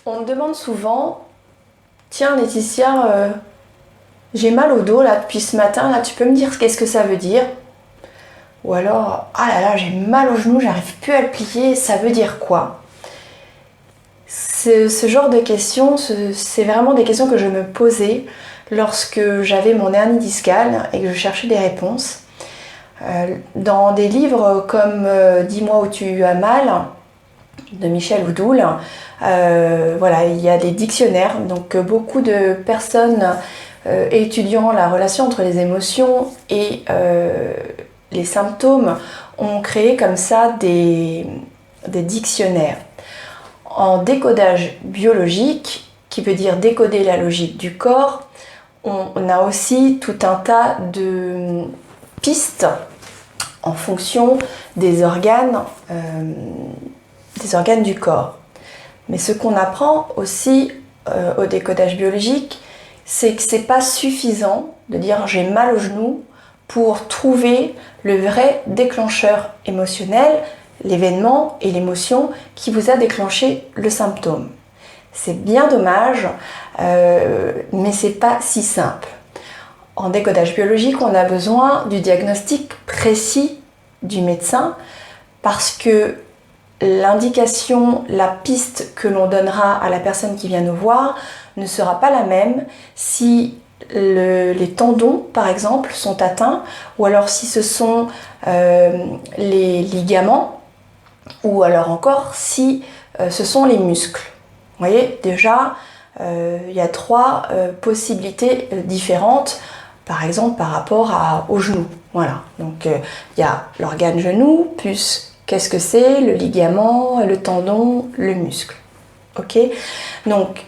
On me demande souvent, tiens Laetitia, j'ai mal au dos là depuis ce matin, là tu peux me dire qu'est-ce que ça veut dire? Ou alors, ah là là, j'ai mal au genou, j'arrive plus à le plier, ça veut dire quoi? Ce genre de questions, c'est vraiment des questions que je me posais lorsque j'avais mon hernie discale et que je cherchais des réponses. Dans des livres comme Dis-moi où tu as mal de Michel Oudoul, voilà, il y a des dictionnaires, donc beaucoup de personnes étudiant la relation entre les émotions et les symptômes ont créé comme ça des dictionnaires. En décodage biologique, qui veut dire décoder la logique du corps, on a aussi tout un tas de pistes en fonction des organes du corps. Mais ce qu'on apprend aussi au décodage biologique, c'est que c'est pas suffisant de dire j'ai mal au genou pour trouver le vrai déclencheur émotionnel, l'événement et l'émotion qui vous a déclenché le symptôme. C'est bien dommage, mais c'est pas si simple. En décodage biologique, on a besoin du diagnostic précis du médecin parce que l'indication, la piste que l'on donnera à la personne qui vient nous voir ne sera pas la même si les tendons, par exemple, sont atteints, ou alors si ce sont les ligaments, ou alors encore si ce sont les muscles. Vous voyez, déjà, il y a trois possibilités différentes, par exemple par rapport au genou. Voilà, donc il y a l'organe genou, plus qu'est-ce que c'est, le ligament, le tendon, le muscle. Ok, donc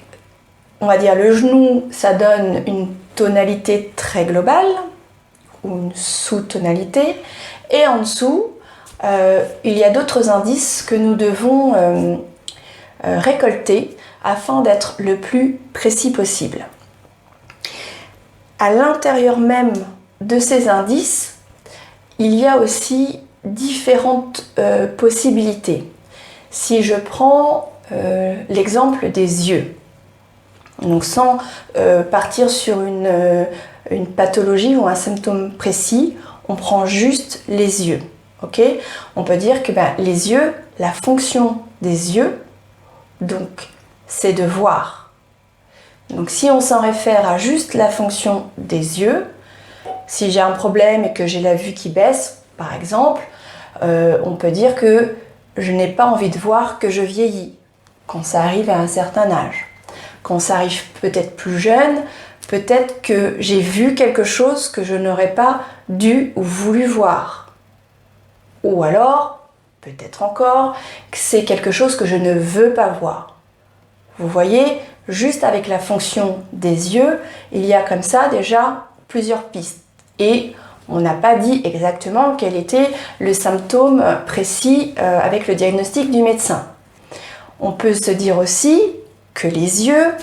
on va dire le genou, ça donne une tonalité très globale, ou une sous-tonalité, et en dessous, il y a d'autres indices que nous devons récolter afin d'être le plus précis possible. À l'intérieur même de ces indices, il y a aussi différentes possibilités. Si je prends l'exemple des yeux, donc sans partir sur une pathologie ou un symptôme précis, on prend juste les yeux. Okay, on peut dire que les yeux, la fonction des yeux, donc, c'est de voir. Donc si on s'en réfère à juste la fonction des yeux, si j'ai un problème et que j'ai la vue qui baisse, par exemple, on peut dire que je n'ai pas envie de voir que je vieillis quand ça arrive à un certain âge. Quand ça arrive peut-être plus jeune, peut-être que j'ai vu quelque chose que je n'aurais pas dû ou voulu voir. Ou alors, peut-être encore, que c'est quelque chose que je ne veux pas voir. Vous voyez, juste avec la fonction des yeux, il y a comme ça déjà plusieurs pistes. Et on n'a pas dit exactement quel était le symptôme précis avec le diagnostic du médecin. On peut se dire aussi que les yeux,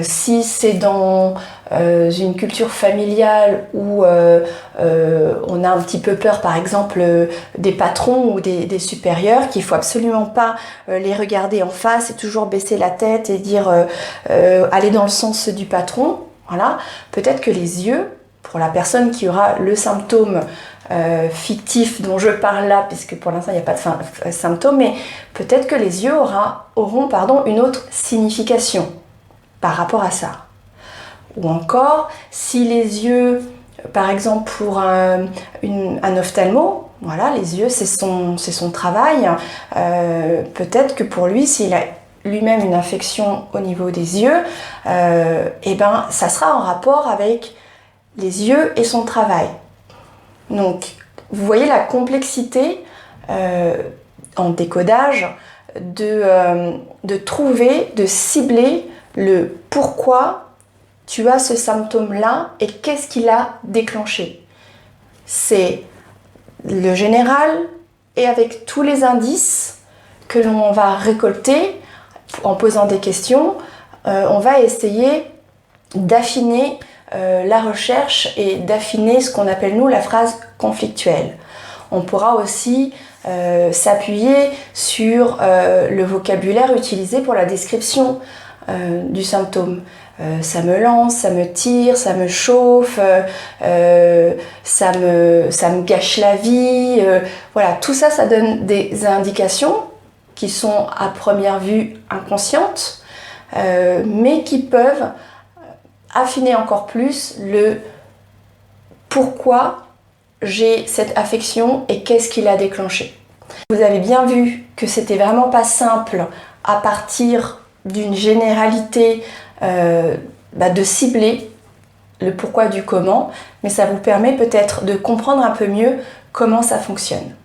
si c'est dans une culture familiale où on a un petit peu peur, par exemple, des patrons ou des supérieurs, qu'il ne faut absolument pas les regarder en face et toujours baisser la tête et dire aller dans le sens du patron. Voilà. Peut-être que les yeux, pour la personne qui aura le symptôme fictif dont je parle là, puisque pour l'instant il n'y a pas de symptôme, mais peut-être que les yeux auront une autre signification par rapport à ça. Ou encore, si les yeux, par exemple pour un ophtalmo, voilà, les yeux c'est son travail, peut-être que pour lui, s'il a lui-même une infection au niveau des yeux, ça sera en rapport avec les yeux et son travail. Donc, vous voyez la complexité en décodage de trouver, de cibler le pourquoi tu as ce symptôme-là et qu'est-ce qui l'a déclenché. C'est le général et avec tous les indices que l'on va récolter en posant des questions, on va essayer d'affiner la recherche et d'affiner ce qu'on appelle nous la phrase conflictuelle. On pourra aussi s'appuyer sur le vocabulaire utilisé pour la description du symptôme. Ça me lance, ça me tire, ça me chauffe, ça me gâche la vie. Voilà, tout ça, ça donne des indications qui sont à première vue inconscientes, mais qui peuvent affiner encore plus le pourquoi j'ai cette affection et qu'est-ce qui l'a déclenché. Vous avez bien vu que c'était vraiment pas simple à partir d'une généralité de cibler le pourquoi du comment, mais ça vous permet peut-être de comprendre un peu mieux comment ça fonctionne.